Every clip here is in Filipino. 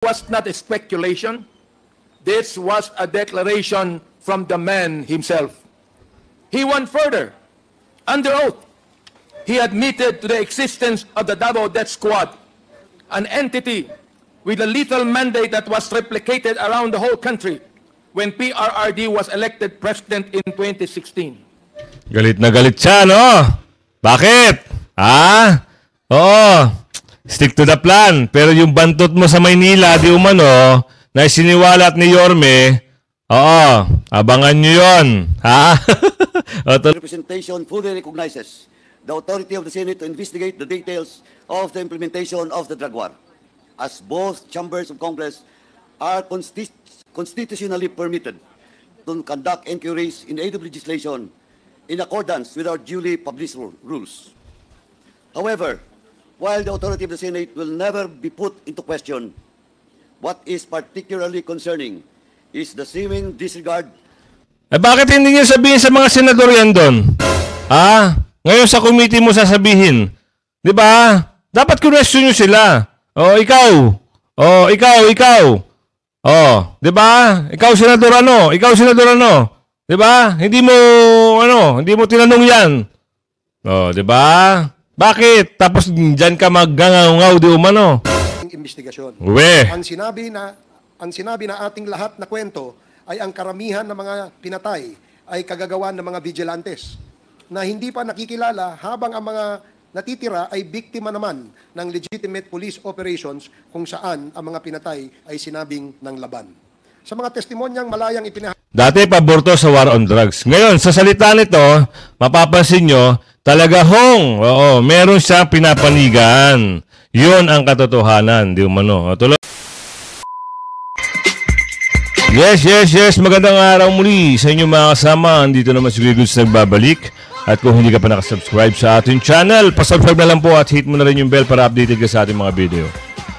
was not a speculation. This was a declaration from the man himself. He went further. Under oath, he admitted to the existence of the Davao Death Squad, an entity with a lethal mandate that was replicated around the whole country when PRRD was elected president in 2016. Galit na galit siya, no? Bakit? Oo. Stick to the plan. Pero yung bantot mo sa Maynila, di umano, na isiniwalat ni Yorme, abangan nyo yun. Representation fully recognizes the authority of the Senate to investigate the details of the implementation of the drug war, as both chambers of Congress are constitutionally permitted to conduct inquiries in aid of legislation in accordance with our duly published rules. However, while the authority of the Senate will never be put into question, what is particularly concerning is the seeming disregard. Bakit hindi niyo sabihin sa mga senador yan doon? Ngayon sa committee mo sasabihin. Di ba? Dapat question nyo sila. Ikaw. Ikaw. Di ba? Ikaw senador ano? Di ba? Hindi mo tinanong yan. Di ba? Bakit? Tapos diyan ka maggangaw-ngaw di umano. Investigasyon. Uwe. Ang sinabi na ating lahat na kwento ay ang karamihan ng mga pinatay ay kagagawan ng mga vigilantes na hindi pa nakikilala habang ang mga natitira ay biktima naman ng legitimate police operations kung saan ang mga pinatay ay sinabing ng laban. Sa mga testimonyang malayang Dati pabor to sa war on drugs. Ngayon, sa salita nito, mapapansin nyo, talaga meron siyang pinapanigan. Yun ang katotohanan, di umano. Tuloy. Yes. Magandang araw muli sa inyong mga kasama. Andito naman si Goods nagbabalik. At kung hindi ka pa nakasubscribe sa ating channel, pasubscribe na lang po at hit mo na rin yung bell para updated ka sa ating mga video.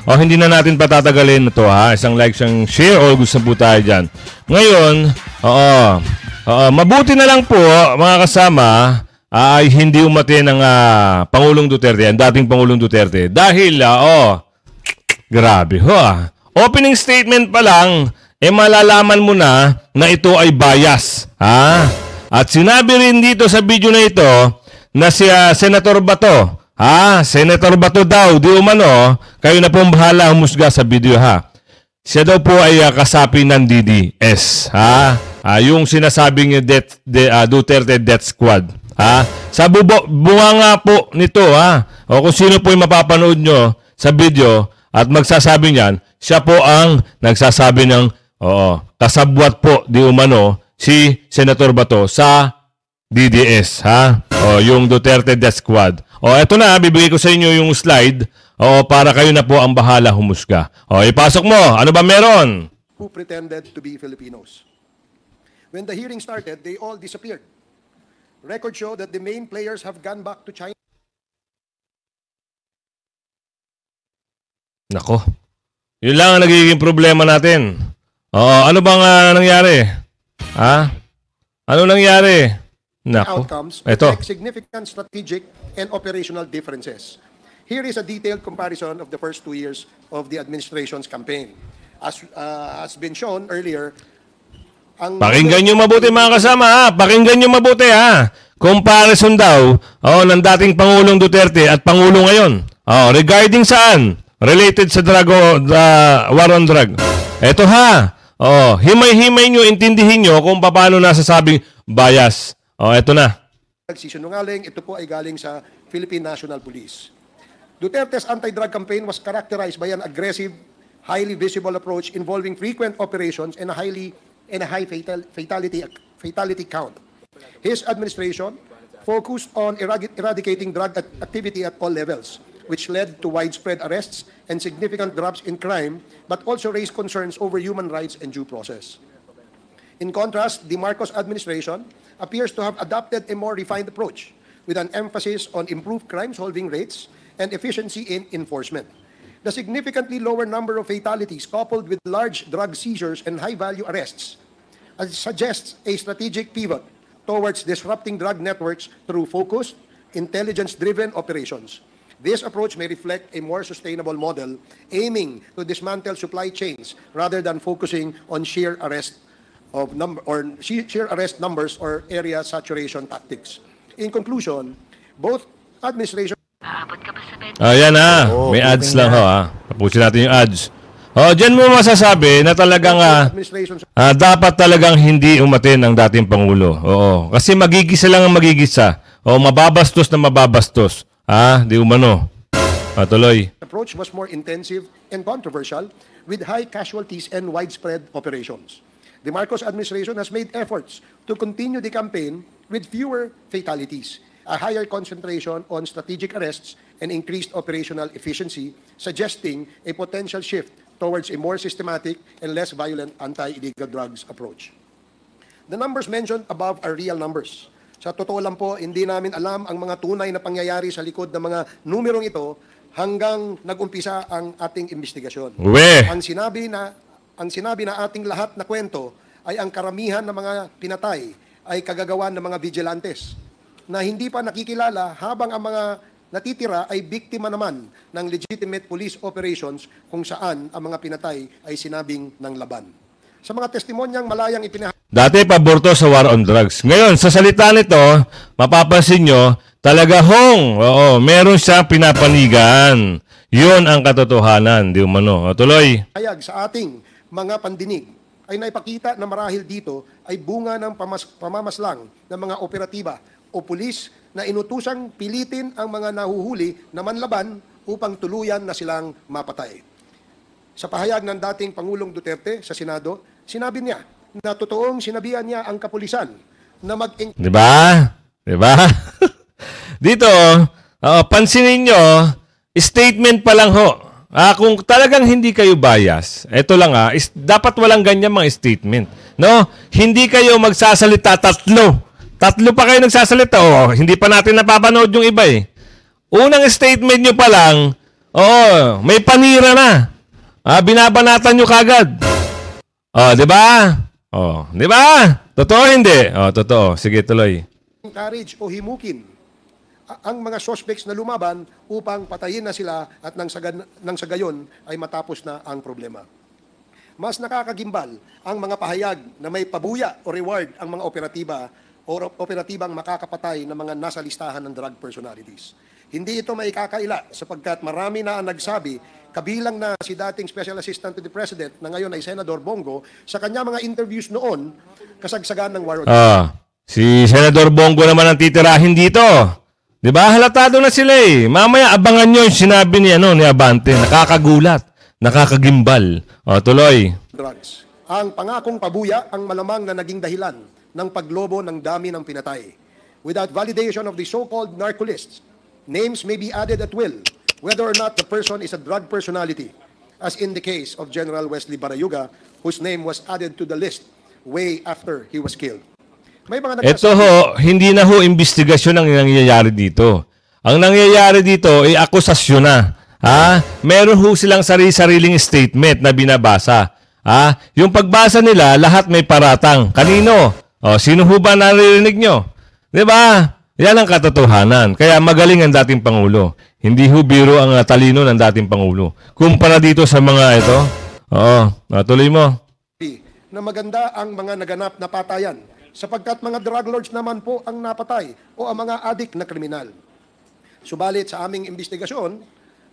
Hindi na natin patatagalin ito Isang like, isang share, all gusto po tayo dyan. Ngayon, mabuti na lang po mga kasama ay hindi umate ng Pangulong Duterte, ang dating Pangulong Duterte. Dahil, grabe opening statement pa lang, malalaman mo na ito ay bias. At sinabi rin dito sa video na ito na si Senator Bato. Senator Bato daw, di umano, kayo na pong bahala humusga sa video Siya daw po ay kasapi ng DDS. Yung sinasabing Duterte Death Squad. Sa bunga nga po nito, o kung sino po yung mapapanood nyo sa video at magsasabi niyan, siya po ang nagsasabi ng, kasabwat po, di umano, si Senator Bato sa DDS, yung Duterte Death Squad. Eto na, bibigay ko sa inyo yung slide, para kayo na po ang bahala humusga. Ipasok mo, ano ba meron? Who pretended to be Filipinos. When the hearing started, they all disappeared. Records show that the main players have gone back to China. Nako, yun lang ang nagiging problema natin. Ano bang nangyari? Ano nangyari? Nako. Outcomes Ito. reflect significant strategic and operational differences. Here is a detailed comparison of the first 2 years of the administration's campaign. As has been shown earlier, pakinggan nyo mabuti mga kasama, pakinggan nyo mabuti Comparison daw ng dating Pangulong Duterte at Pangulo ngayon. Regarding saan? Related sa war on drug. Ito himay-himay nyo, intindihin nyo kung paano nasasabing bias. Ito na. Nagsisinungaling, ito po ay galing sa Philippine National Police. Duterte's anti-drug campaign was characterized by an aggressive, highly visible approach involving frequent operations and a high fatality count. His administration focused on eradicating drug activity at all levels, which led to widespread arrests and significant drops in crime, but also raised concerns over human rights and due process. In contrast, the Marcos administration appears to have adopted a more refined approach with an emphasis on improved crime-solving rates and efficiency in enforcement. The significantly lower number of fatalities coupled with large drug seizures and high-value arrests suggests a strategic pivot towards disrupting drug networks through focused, intelligence-driven operations. This approach may reflect a more sustainable model aiming to dismantle supply chains rather than focusing on sheer arrest numbers or area saturation tactics. In conclusion, both administration Ayan na. May ads lang ho ha. Tapusin natin yung ads. Diyan mo masasabi na talagang administration dapat talagang hindi umatin ang dating Pangulo. Oo. Kasi magigisa lang ang magigisa. Mababastos na mababastos. Di umano. Tuloy. approach was more intensive and controversial with high casualties and widespread operations. The Marcos administration has made efforts to continue the campaign with fewer fatalities, a higher concentration on strategic arrests, and increased operational efficiency, suggesting a potential shift towards a more systematic and less violent anti-illegal drugs approach. The numbers mentioned above are real numbers. Sa totoo lang po, hindi namin alam ang mga tunay na pangyayari sa likod ng mga numerong ito hanggang nag-umpisa ang ating investigasyon. Ang sinabi na ating lahat na kwento ay ang karamihan ng mga pinatay ay kagagawan ng mga vigilantes na hindi pa nakikilala habang ang mga natitira ay biktima naman ng legitimate police operations kung saan ang mga pinatay ay sinabing ng laban. Sa mga testimonyang malayang Dati pabor to sa war on drugs. Ngayon, sa salita nito, mapapansin nyo, talaga meron siyang pinapanigan. Yun ang katotohanan, di umano. Tuloy. Hayag sa ating mga pandinig ay naipakita na marahil dito ay bunga ng pamamaslang ng mga operatiba o pulis na inutusang pilitin ang mga nahuhuli na manlaban upang tuluyan na silang mapatay. Sa pahayag ng dating Pangulong Duterte sa Senado, sinabi niya na totoong sinabihan niya ang kapulisan na Diba? Dito, pansinin nyo, statement pa lang ho. Kung talagang hindi kayo bias, eto lang dapat walang ganyan mga statement. No? Hindi kayo magsasalita tatlo pa kayo nagsasalita. Hindi pa natin napapanood yung iba eh. Unang statement nyo pa lang, may panira na. Binabanatan nyo kagad. Di ba? Di ba? Totoo hindi? Totoo. Sige, tuloy. Encourage o himukin ang mga suspects na lumaban upang patayin na sila at nang sa gayon ay matapos na ang problema. Mas nakakagimbal ang mga pahayag na may pabuya o reward ang mga operatibang makakapatay ng mga nasa listahan ng drug personalities. Hindi ito maikakaila sapagkat marami na ang nagsabi, kabilang na si dating Special Assistant to the President na ngayon ay Senador Bongo, sa kanya mga interviews noon, kasagsagan ng war on drugs. Si Senador Bongo naman ang titirahin dito. Di ba? Halatado na sila eh. Mamaya abangan nyo yung sinabi ni Abante. Nakakagulat. Nakakagimbal. Tuloy. Drugs. Ang pangakong pabuya ang malamang na naging dahilan ng paglobo ng dami ng pinatay. Without validation of the so-called narco-lists, names may be added at will, whether or not the person is a drug personality, as in the case of General Wesley Barayuga, whose name was added to the list way after he was killed. Ito hindi na investigasyon ang nangyayari dito. Ang nangyayari dito ay akusasyon na. Meron silang sariling statement na binabasa. Yung pagbasa nila, lahat may paratang. Kanino? Sino ba naririnig nyo? Di ba? Yan ang katotohanan. Kaya magaling ang dating Pangulo. Hindi biro ang talino ng dating Pangulo. Kumpara dito sa mga ito. Tuloy mo. Na maganda ang mga naganap na patayan sapagkat mga drug lords naman po ang napatay o ang mga adik na kriminal. Subalit sa aming investigasyon,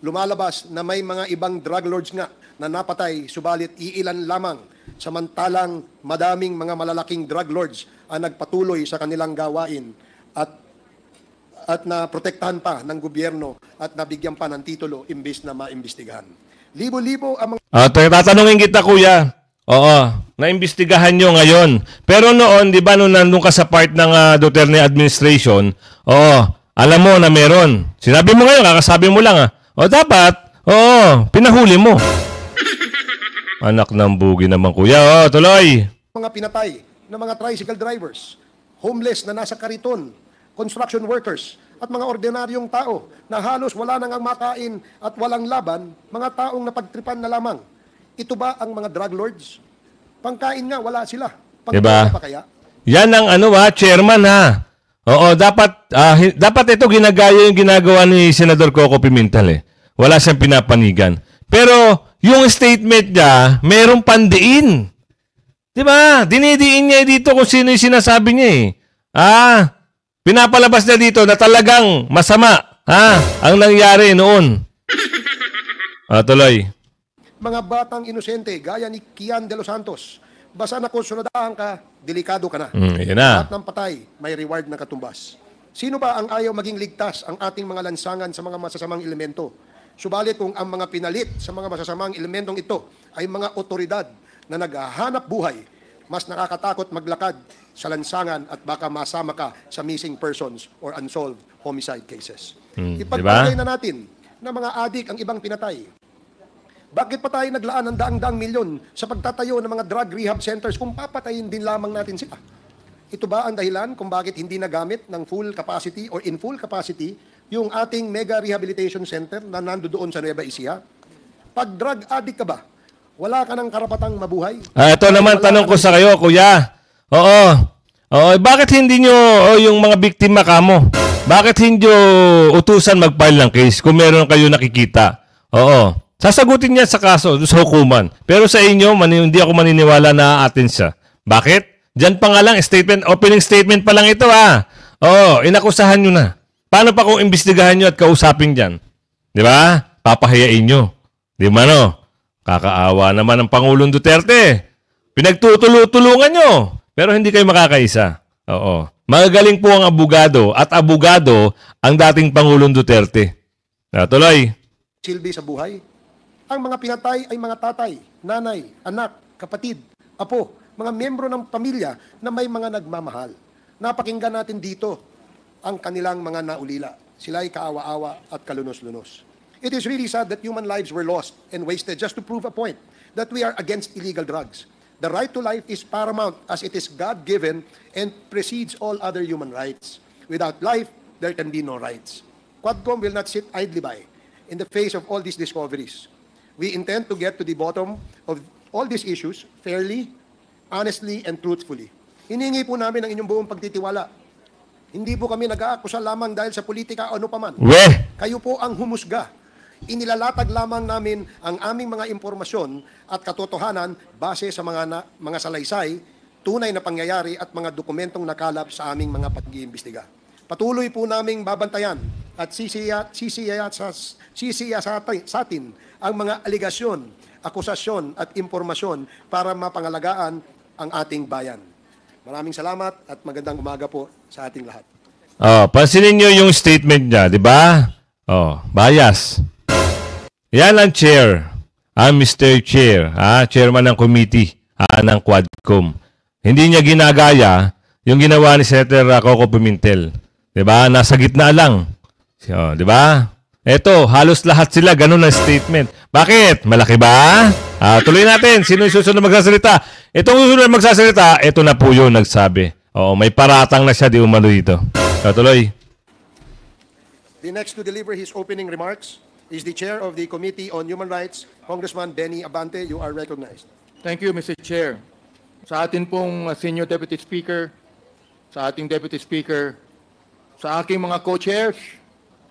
lumalabas na may mga ibang drug lords nga na napatay subalit iilan lamang samantalang madaming mga malalaking drug lords ang nagpatuloy sa kanilang gawain at naprotektahan pa ng gobyerno at nabigyan pa ng titulo imbis na maimbestigahan. Libo-libo ang mga... tatanungin kita, kuya. Naimbestigahan nyo ngayon. Pero noon, di ba, nung nandun ka sa part ng Duterte administration, alam mo na meron. Sinabi mo ngayon, kakasabi mo lang, dapat, pinahuli mo. Anak ng bugi naman, kuya. Tuloy. Mga pinatay na mga tricycle drivers, homeless na nasa kariton, construction workers, at mga ordinaryong tao na halos wala nang makain at walang laban, mga taong napagtripan na lamang. Ito ba ang mga drug lords? Pangkain nga, wala sila. Diba? Pa kaya? Yan ang chairman Oo, dapat ito ginagaya yung ginagawa ni Senador Coco Pimentel eh. Wala siyang pinapanigan. Pero yung statement niya, merong pandiin. 'Di ba? Dinidiin niya dito kung sino yung sinasabi niya eh. Pinapalabas niya dito na talagang masama ang nangyari noon. Tuloy. Mga batang inosente gaya ni Kian de los Santos, basta na kung sunodaan ka, delikado ka na. Yan na. Lahat ng patay, may reward na katumbas. Sino ba ang ayaw maging ligtas ang ating mga lansangan sa mga masasamang elemento? Subalit kung ang mga pinalit sa mga masasamang elementong ito ay mga otoridad na naghahanap buhay, mas nakakatakot maglakad sa lansangan at baka masama ka sa missing persons or unsolved homicide cases. Ipagpalagay na natin na mga adik ang ibang pinatay. Bakit pa tayo naglaan ng daang-daang milyon sa pagtatayo ng mga drug rehab centers kung papatayin din lamang natin sila? Ito ba ang dahilan kung bakit hindi nagamit ng full capacity or in full capacity yung ating mega rehabilitation center na nandoon sa Nueva Ecija? Pag drug addict ka ba, wala ka ng karapatang mabuhay? Ito naman tanong ko sa kayo, kuya. Oo, bakit hindi nyo yung mga biktima kamo? Bakit hindi nyo utusan mag-file ng case kung meron kayo nakikita? Oo. Sasagutin niya sa kaso, sa hukuman. Pero sa inyo, hindi ako maniniwala na atin siya. Bakit? Diyan pa nga lang, opening statement pa lang ito Oo, inakusahan nyo na. Paano pa kung imbestigahan nyo at kausapin dyan? Di ba? Papahayain nyo. Di ba no? Kakaawa naman ng Pangulong Duterte. Pinagtutulungan nyo. Pero hindi kayo makakaisa. Oo. Magagaling po ang abogado at abogado ang dating Pangulong Duterte. Tuloy. Silbi sa buhay. Ang mga pinatay ay mga tatay, nanay, anak, kapatid, apo, mga miyembro ng pamilya na may mga nagmamahal. Napakinggan natin dito ang kanilang mga naulila. Sila ay kaawa-awa at kalunos-lunos. It is really sad that human lives were lost and wasted just to prove a point that we are against illegal drugs. The right to life is paramount as it is God-given and precedes all other human rights. Without life, there can be no rights. Quadcom will not sit idly by in the face of all these discoveries. We intend to get to the bottom of all these issues fairly, honestly, and truthfully. Hiningi po namin ang inyong buong pagtitiwala. Hindi po kami nag-aakusa lamang dahil sa politika o ano paman. Kayo po ang humusga. Inilalatag lamang namin ang aming mga impormasyon at katotohanan base sa mga salaysay, tunay na pangyayari at mga dokumentong nakalap sa aming mga pag-iimbestiga. Patuloy po naming babantayan at sisiya sa atin ang mga aligasyon, akusasyon at impormasyon para mapangalagaan ang ating bayan. Maraming salamat at magandang umaga po sa ating lahat. Pansinin nyo yung statement niya, di ba? Bias. Yan ang chair. Mr. Chair. Chairman ng committee ng Quadcom. Hindi niya ginagaya yung ginawa ni Senator Coco Pimentel. Di ba? Nasa gitna lang. Di ba? Eto, halos lahat sila ganun ang statement. Bakit? Malaki ba? Tuloy natin. Sino yung susunod magsasalita? Itong susunod magsasalita, ito na po yun nagsabi. May paratang na siya di umano dito. Tuloy. The next to deliver his opening remarks is the Chair of the Committee on Human Rights, Congressman Benny Abante. You are recognized. Thank you, Mr. Chair. Sa atin pong Senior Deputy Speaker, sa ating Deputy Speaker, sa aking mga co-chairs,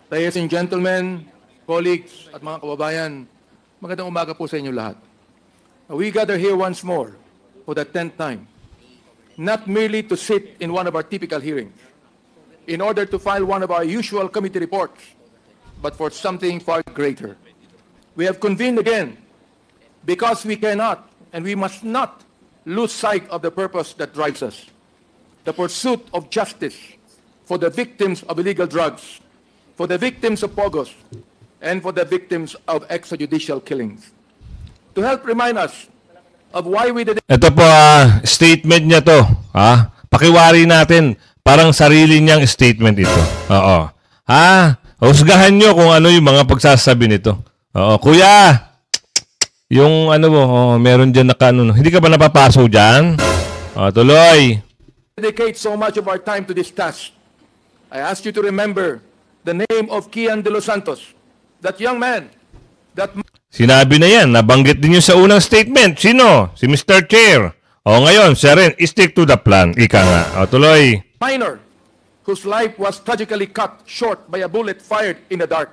ladies and gentlemen, colleagues at mga kababayan, magandang umaga po sa inyo lahat. We gather here once more for the 10th time, not merely to sit in one of our typical hearings, in order to file one of our usual committee reports, but for something far greater. We have convened again because we cannot and we must not lose sight of the purpose that drives us, the pursuit of justice for the victims of illegal drugs, for the victims of POGOs, and for the victims of extrajudicial killings. To help remind us of why we did it. Ito po, statement niya to. Pakiwari natin. Parang sarili niyang statement ito. Oo. Husgahan nyo kung ano yung mga pagsasabi nito. Oo. Kuya, yung ano mo, meron dyan hindi ka ba napapaso dyan? Tuloy. Dedicate so much of our time to this task. I ask you to remember the name of Kian de los Santos, that young man, that... Sinabi na yan, nabanggit din yung sa unang statement. Sino? Si Mr. Chair. Ngayon, siya rin, stick to the plan. Ika nga. Tuloy. Minor, whose life was tragically cut short by a bullet fired in the dark.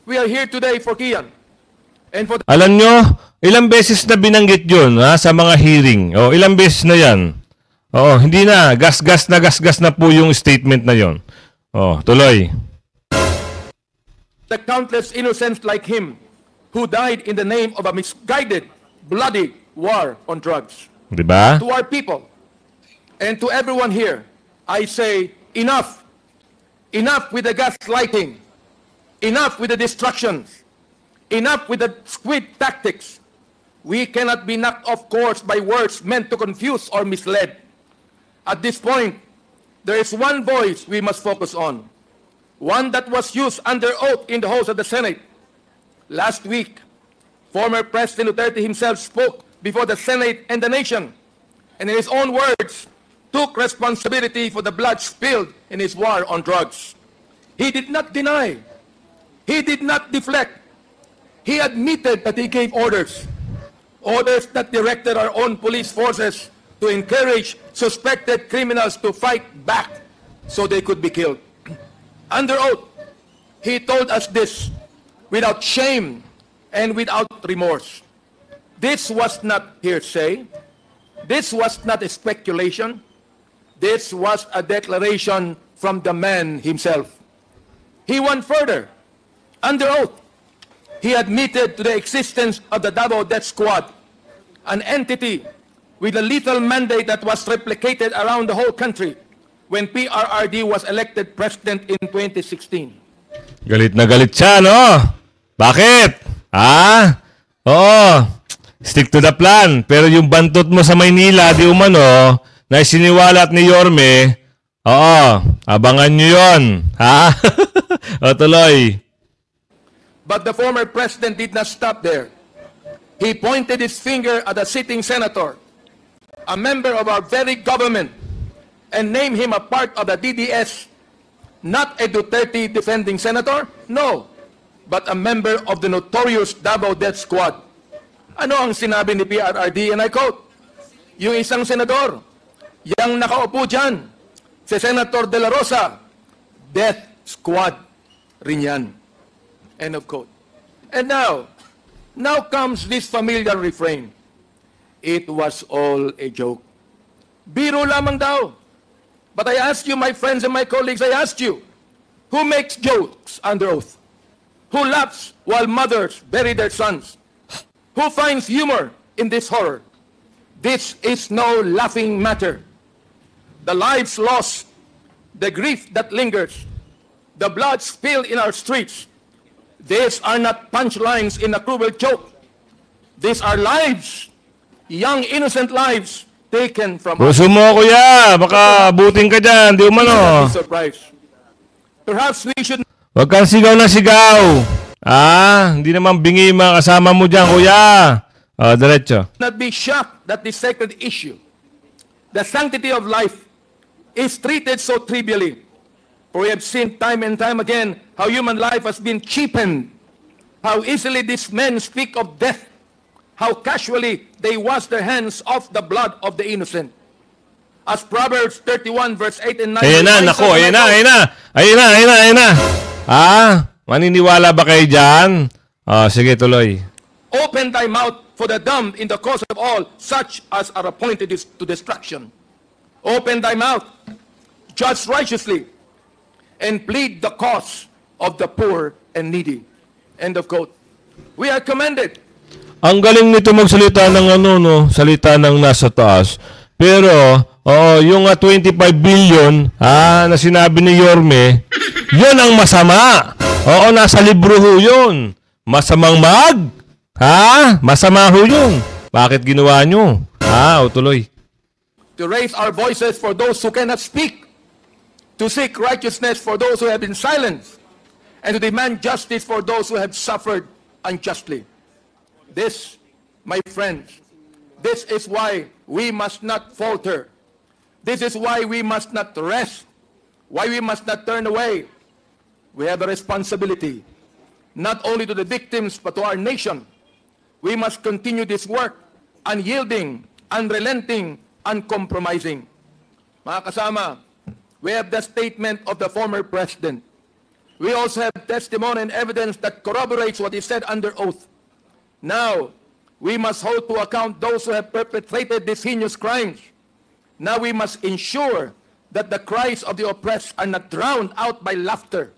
We are here today for Kian and for the Alam nyo, ilang beses na binanggit yun sa mga hearing. Ilang beses na yan. Hindi na. Gas-gas na po yung statement na yon. Tuloy. the countless innocents like him who died in the name of a misguided, bloody war on drugs. Diba? To our people and to everyone here, I say, enough. Enough with the gaslighting. Enough with the distractions. Enough with the squid tactics. We cannot be knocked off course by words meant to confuse or mislead. At this point, there is one voice we must focus on. One that was used under oath in the halls of the Senate. Last week, former President Duterte himself spoke before the Senate and the nation, and in his own words, took responsibility for the blood spilled in his war on drugs. He did not deny. He did not deflect. He admitted that he gave orders. Orders that directed our own police forces to encourage suspected criminals to fight back so they could be killed. Under oath, he told us this without shame and without remorse. This was not hearsay. This was not a speculation. This was a declaration from the man himself. He went further. Under oath, he admitted to the existence of the Davao Death Squad, an entity with a lethal mandate that was replicated around the whole country when PRRD was elected president in 2016. Galit na galit siya, no? Bakit? Stick to the plan. Pero yung bantot mo sa Maynila, di umano, na siniwalat ni Yorme, abangan nyo yun. Tuloy. But the former president did not stop there. He pointed his finger at a sitting senator, a member of our very government, and named him a part of the DDS, not a Duterte defending senator, no, but a member of the notorious Davao Death Squad. Ano ang sinabi ni PRRD? And I quote, yung isang senador, yang nakaupo dyan, si Senator De La Rosa, Death Squad rin yan. End of quote. And now comes this familiar refrain. It was all a joke. Biro lamang daw. But I ask you, my friends and my colleagues, I ask you, who makes jokes under oath? Who laughs while mothers bury their sons? Who finds humor in this horror? This is no laughing matter. The lives lost, the grief that lingers, the blood spilled in our streets, these are not punchlines in a cruel joke. These are lives, young innocent lives taken from us. Puso mo, kuya. Baka buting ka dyan. Di umano. Surprise. Perhaps we should Huwag kang sigaw na sigaw. Hindi naman bingi mga kasama mo dyan, kuya. Diretso. not be shocked that this sacred issue, the sanctity of life, is treated so trivially. For we have seen time and time again how human life has been cheapened, how easily these men speak of death, how casually they wash their hands off the blood of the innocent. As Proverbs 31 verse 8 and 9. Ayan na, nako. Ayan na. Maniniwala ba kayo dyan? Sige, tuloy. Open thy mouth for the dumb in the cause of all such as are appointed to destruction. Open thy mouth, judge righteously, and plead the cause of the poor and needy. End of quote. We are commended. Ang galing nito magsalita ng salita ng nasa taas. Pero, yung 25 billion na sinabi ni Yorme, yun ang masama. Nasa libro ho yun. Masamang masama ho yun. Bakit ginawa nyo? Tuloy. To raise our voices for those who cannot speak, to seek righteousness for those who have been silenced, and to demand justice for those who have suffered unjustly. This, my friends, this is why we must not falter. This is why we must not rest, why we must not turn away. We have a responsibility, not only to the victims, but to our nation. We must continue this work, unyielding, unrelenting, uncompromising. Mga kasama, We have the statement of the former president. We also have testimony and evidence that corroborates what he said under oath. Now, we must hold to account those who have perpetrated these heinous crimes. Now we must ensure that the cries of the oppressed are not drowned out by laughter,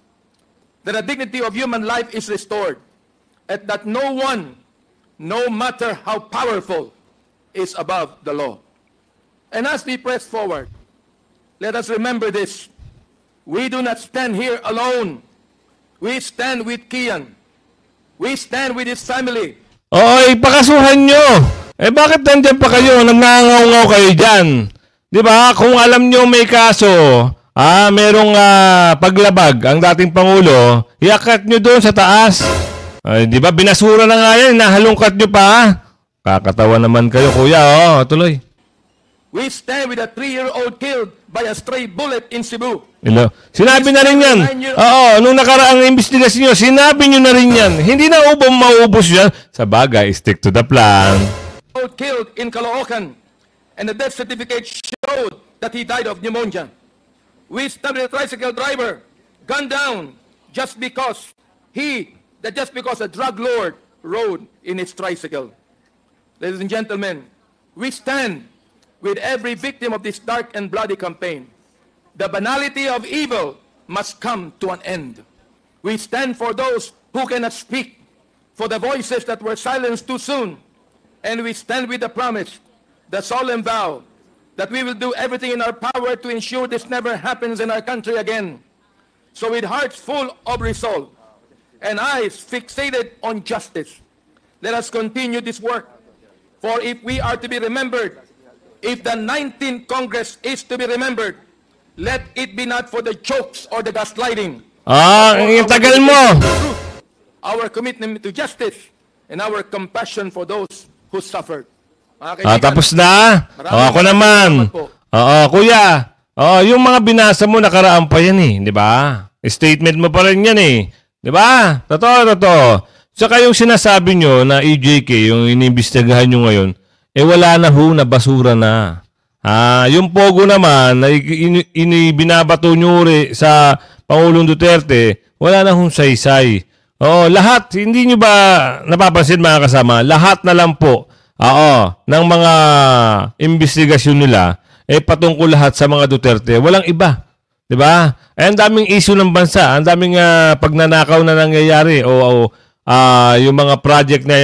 that the dignity of human life is restored, and that no one, no matter how powerful, is above the law. And as we press forward, let us remember this. We do not stand here alone. We stand with Kian. We stand with his family. Oy, pakasuhan nyo. Eh bakit nandiyan pa kayo? Nagngangaw-ngaw kayo dyan. Di ba? Kung alam nyo may kaso, merong paglabag ang dating Pangulo, iakat nyo doon sa taas. Ay, di ba? Binasura na nga yan. Nahalungkat nyo pa. Kakatawa naman kayo, kuya. Tuloy. We stand with a 3-year-old killed by a stray bullet in Cebu. Hello. Sinabi na rin yan. Oo, nung nakaraang investigasyon nyo, sinabi nyo na rin yan. Hindi na maubos yan. Sa bagay, stick to the plan. Killed in Caloocan, and the death certificate showed that he died of pneumonia. We stand with a tricycle driver gunned down just because a drug lord rode in his tricycle. Ladies and gentlemen, we stand with every victim of this dark and bloody campaign. The banality of evil must come to an end. We stand for those who cannot speak, for the voices that were silenced too soon, and we stand with the promise, the solemn vow, that we will do everything in our power to ensure this never happens in our country again. So with hearts full of resolve and eyes fixated on justice, let us continue this work. For if we are to be remembered, if the 19th Congress is to be remembered, let it be not for the jokes or the gaslighting. Ang tagal mo. Our commitment to justice and our compassion for those who suffered. Tapos na. Ako naman. Kuya. Yung mga binasa mo nakaraan pa yan eh. Di ba? Statement mo pa rin yan eh. Di ba? Totoo. Saka yung sinasabi nyo na EJK, yung inimbestigahan nyo ngayon, wala na na basura na. Yung Pogo naman, na binabato nyo sa Pangulong Duterte, wala na saysay. Lahat, hindi nyo ba napapansin mga kasama, lahat na lang po, ng mga investigasyon nila, patungkol lahat sa mga Duterte. Walang iba. Diba? Ang daming issue ng bansa, ang daming pagnanakaw na nangyayari, yung mga project na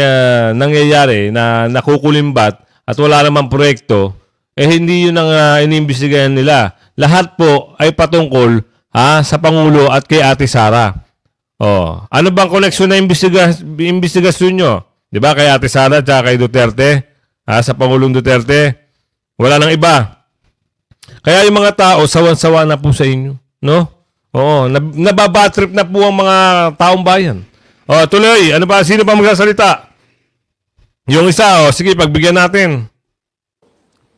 nangyayari na nakukulimbat at wala namang proyekto, hindi yun ang iniimbestigahan nila. Lahat po ay patungkol sa Pangulo at kay Ate Sara. Ano bang koneksyon na investigasyon nyo? Di ba kay Ate Sara at kay Duterte? Sa Pangulong Duterte? Wala nang iba. Kaya yung mga tao, sawan-sawa na po sa inyo. No? Nababatrip na po ang mga taong bayan. Tuloy. Ano ba? Sino pa magsasalita? Yung isa, sige, pagbigyan natin.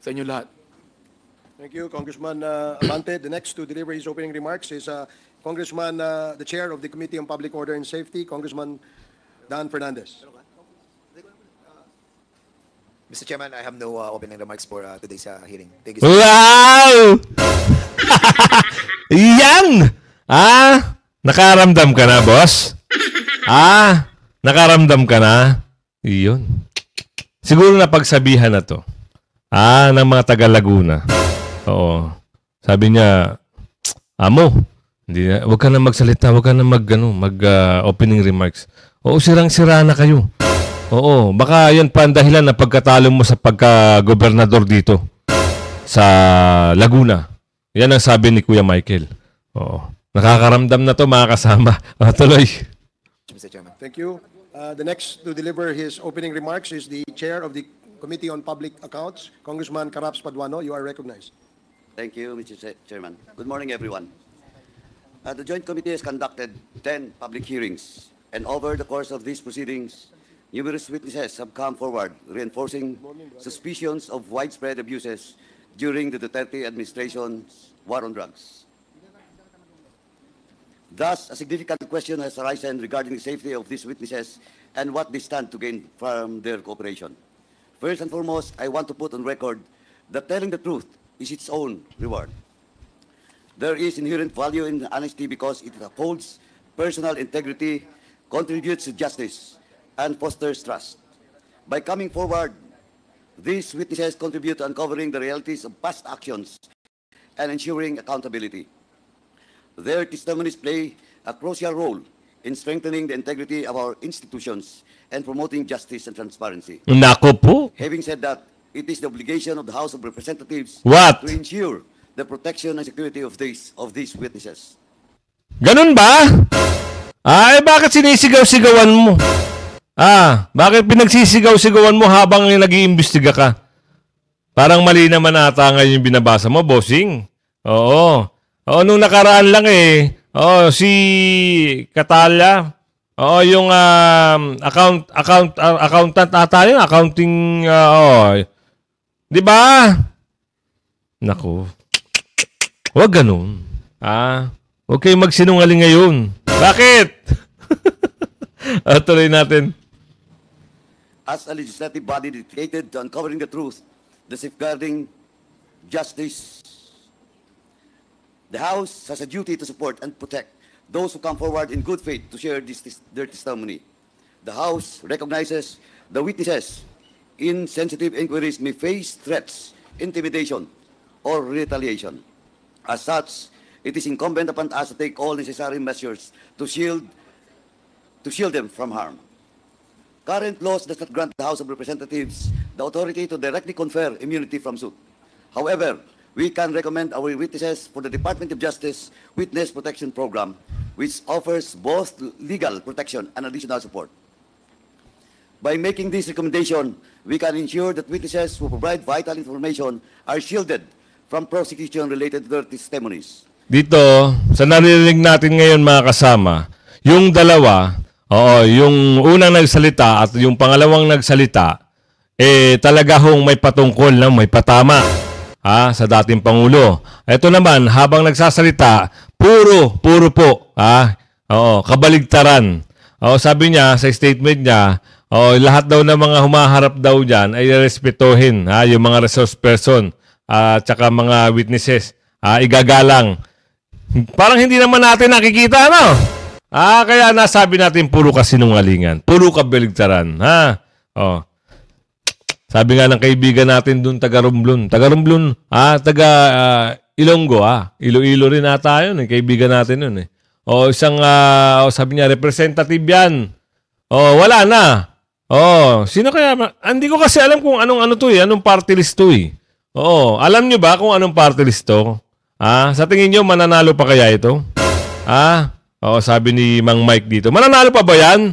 Sa inyo lahat. Thank you, Congressman Abante. The next to deliver his opening remarks is Congressman, the Chair of the Committee on Public Order and Safety, Congressman Dan Fernandez. Mr. Chairman, I have no opening remarks for today's hearing. Thank you, sir. Wow! Yan! Nakaramdam ka na, boss? Nakaramdam ka na? Iyon. Siguro na pagsabihan na to. Ng mga taga Laguna. Oo. Sabi niya, Amo, wag ka na magsalita, wag ka na mag-opening remarks. Sirang-sira na kayo. Baka yan pa ang dahilan na pagkatalo mo sa pagka-gobernador dito sa Laguna. Yan ang sabi ni Kuya Michael. Nakakaramdam na to mga kasama. Tuloy. Mr. Chairman. Thank you. The next to deliver his opening remarks is the Chair of the Committee on Public Accounts, Congressman Caraps Paduano. You are recognized. Thank you, Mr. Chairman. Good morning, everyone. The Joint Committee has conducted 10 public hearings, and over the course of these proceedings, numerous witnesses have come forward, reinforcing suspicions of widespread abuses during the Duterte administration's war on drugs. Thus, a significant question has arisen regarding the safety of these witnesses and what they stand to gain from their cooperation. First and foremost, I want to put on record that telling the truth is its own reward. There is inherent value in honesty because it upholds personal integrity, contributes to justice, and fosters trust. By coming forward, these witnesses contribute to uncovering the realities of past actions and ensuring accountability. Their testimonies play a crucial role in strengthening the integrity of our institutions and promoting justice and transparency. Nako po. Having said that, it is the obligation of the House of Representatives What? to ensure the protection and security of these witnesses. Ganun ba? Ay, bakit sinisigaw-sigawan mo? Bakit pinagsisigaw-sigawan mo habang nag-iimbestiga ka? Parang mali naman ata ngayon yung binabasa mo, bossing. Oo. Oo, nung nakaraan lang si Catalya. Oo, yung accountant ata yun, accounting, Di ba? Naku. Huwag ganun. Huwag kayong magsinungaling ngayon. Bakit? Tuloy natin. As a legislative body dedicated to uncovering the truth, the safeguarding justice, the House has a duty to support and protect those who come forward in good faith to share their testimony. The House recognizes the witnesses in sensitive inquiries may face threats, intimidation, or retaliation. As such, it is incumbent upon us to take all necessary measures to shield them from harm. Current laws does not grant the House of Representatives the authority to directly confer immunity from suit. However, we can recommend our witnesses for the Department of Justice Witness Protection Program, which offers both legal protection and additional support. By making this recommendation, we can ensure that witnesses who provide vital information are shielded from prosecution related to their testimonies. Dito, sa narinig natin ngayon mga kasama, yung dalawa, yung unang nagsalita at yung pangalawang nagsalita, talaga hong may patungkol na may patama sa dating Pangulo. Ito naman, habang nagsasalita, puro po, kabaligtaran. Sabi niya sa statement niya, lahat daw ng mga humaharap daw dyan ay respetuhin, yung mga resource person at saka mga witnesses, igagalang. Parang hindi naman natin nakikita, ano? Kaya nasabi natin puro kasinungalingan, puro kabaligtaran, Sabi nga ng kaibigan natin doon, taga Ilonggo, Iloilo rin ata yun, kaibigan natin yun, sabi niya, representative yan. Wala na. Sino kaya? Hindi ko kasi alam kung anong party list to, alam nyo ba kung anong party list to? Sa tingin nyo, mananalo pa kaya ito? Sabi ni Mang Mike dito, mananalo pa ba yan?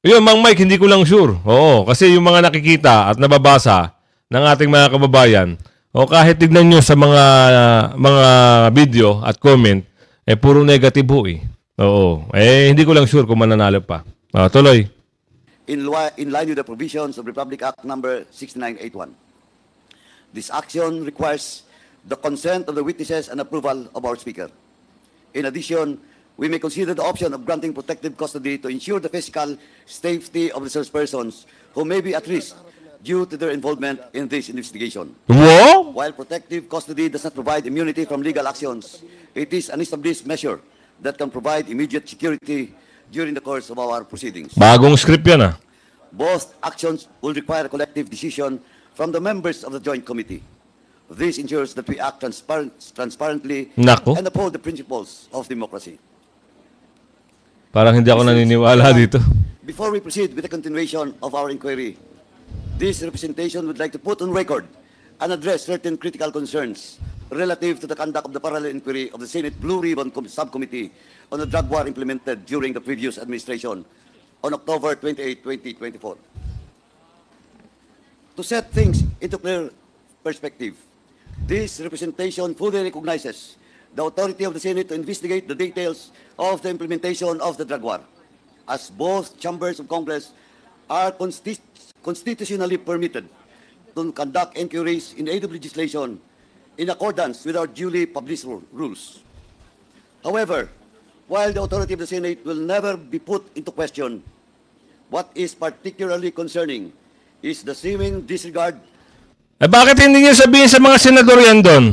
Yun, Mang Mike, hindi ko lang sure. Kasi yung mga nakikita at nababasa ng ating mga kababayan, kahit tignan nyo sa mga video at comment, puro negative ho hindi ko lang sure kung mananalo pa. Tuloy. In line with the provisions of Republic Act number 6981. This action requires the consent of the witnesses and approval of our speaker. In addition, we may consider the option of granting protective custody to ensure the physical safety of the search persons who may be at risk due to their involvement in this investigation. What? While protective custody does not provide immunity from legal actions, it is an established measure that can provide immediate security during the course of our proceedings. Bagong script yan, Both actions will require a collective decision from the members of the Joint Committee. This ensures that we act transparently Nako. and uphold the principles of democracy. Parang hindi ako naniniwala dito. Before we proceed with the continuation of our inquiry, this representation would like to put on record and address certain critical concerns relative to the conduct of the parallel inquiry of the Senate Blue Ribbon Subcommittee on the drug war implemented during the previous administration on October 28, 2024. To set things into clear perspective, this representation fully recognizes the authority of the Senate to investigate the details of the implementation of the drug war, as both chambers of Congress are constitutionally permitted to conduct inquiries in aid of legislation in accordance with our duly published rules. However, while the authority of the Senate will never be put into question, what is particularly concerning is the seeming disregard. Bakit hindi niyo sabihin sa mga senador yan doon?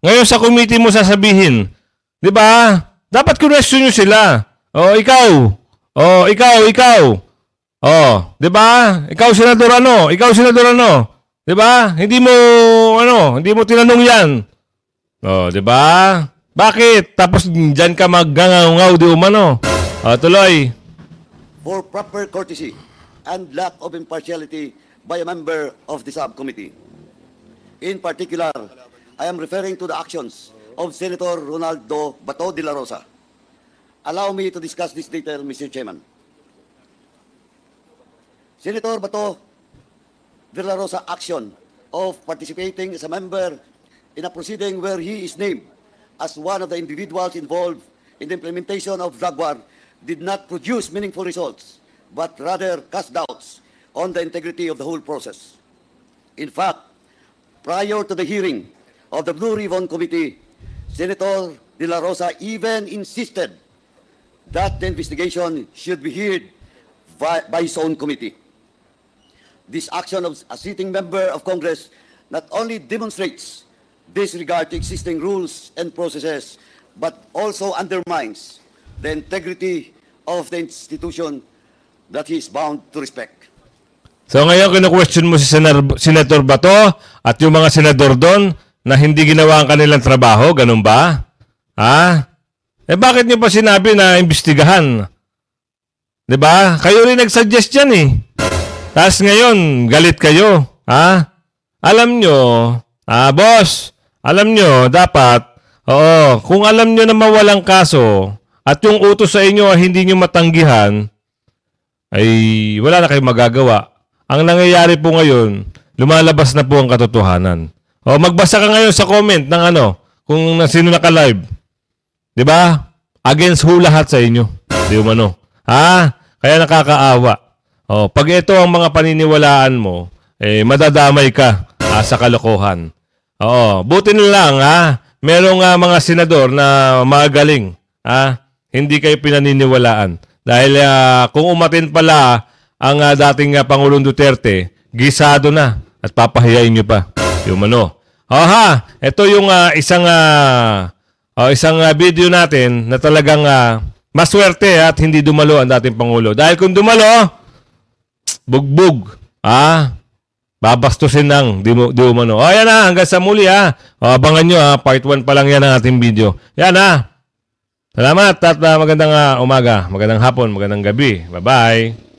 Ngayon sa committee mo sasabihin, 'di ba? Dapat question nyo sila. Oh, ikaw. Oh, ikaw. Oh, 'di ba? Ikaw senador ano? 'Di ba? Hindi mo tinanong 'yan. Oh, 'di ba? Bakit? Tapos diyan ka maggangaw-ngaw di umano. Oh, tuloy. For proper courtesy and lack of impartiality by a member of the subcommittee. In particular, I am referring to the actions of Senator Ronaldo Bato de la Rosa. Allow me to discuss this detail, Mr. Chairman. Senator Bato de la Rosa action of participating as a member in a proceeding where he is named as one of the individuals involved in the implementation of drug war did not produce meaningful results, but rather cast doubts on the integrity of the whole process. In fact, prior to the hearing of the Blue Ribbon Committee, Senator De La Rosa even insisted that the investigation should be heard by his own committee. This action of a sitting member of Congress not only demonstrates disregard to existing rules and processes, but also undermines the integrity of the institution that he is bound to respect. So ngayon, kinu-question mo si Senator Bato at yung mga senador doon na hindi ginawa ang kanilang trabaho, ganun ba? Ha? Eh bakit niyo pa sinabi na imbestigahan? 'Di ba? Kayo rin nag-suggest yan eh. Tapos ngayon, galit kayo. Ha? Alam nyo, boss, alam nyo, dapat, kung alam nyo na mawalang kaso, at yung utos sa inyo hindi nyo matanggihan, ay wala na kayong magagawa. Ang nangyayari po ngayon, lumalabas na po ang katotohanan. Magbasa ka ngayon sa comment ng kung sino naka-live. 'Di ba? Against who lahat sa inyo? Di umano. Kaya nakakaawa. Pag ito ang mga paniniwalaan mo, madadamay ka sa kalokohan. Buti na lang, merong mga senador na magaling. Hindi kayo pinaniniwalaan. Dahil kung umatin pala ang dating Pangulong Duterte, gisado na at papahiyain nyo pa. Yung ito yung isang video natin na talagang maswerte at hindi dumalo ang dating Pangulo. Dahil kung dumalo, bugbog. Babastusin ng di umano. Yan na, hanggang sa muli abangan nyo part 1 pa lang yan ang ating video. Yan Salamat at magandang umaga, magandang hapon, magandang gabi. Bye-bye.